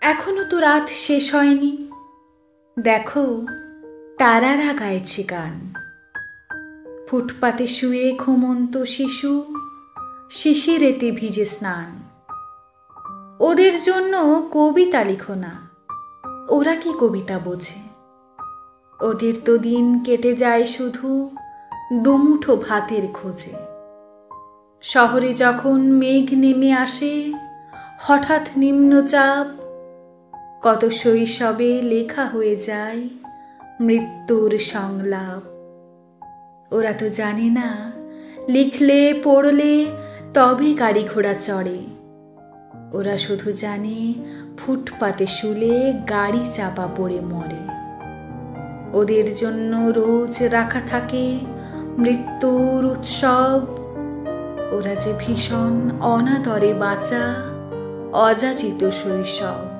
এখনো তো রাত শেষ হয়নি। দেখো, তারারা গাইছে গান। ফুটপাতে শুয়ে ঘুমন্ত শিশু, শিশিরেতে ভিজে স্নান। ওদের জন্য কবিতা লিখো না, ওরা কি কবিতা বোঝে? ওদের তো দিন কেটে যায় শুধু দুমুঠো ভাতের খোঁজে। শহরে যখন মেঘ নেমে আসে, হঠাৎ নিম্নচাপ, কত শৈশবে লেখা হয়ে যায় মৃত্যুর সংলাপ। ওরা তো জানে না লিখলে পড়লে তবে গাড়ি ঘোড়া চড়ে। ওরা শুধু জানে ফুটপাতে শুলে গাড়ি চাপা পড়ে মরে। ওদের জন্য রোজ রাখা থাকে মৃত্যুর উৎসব। ওরা যে ভীষণ অনাদরে বাঁচা অযাচিত শৈশব।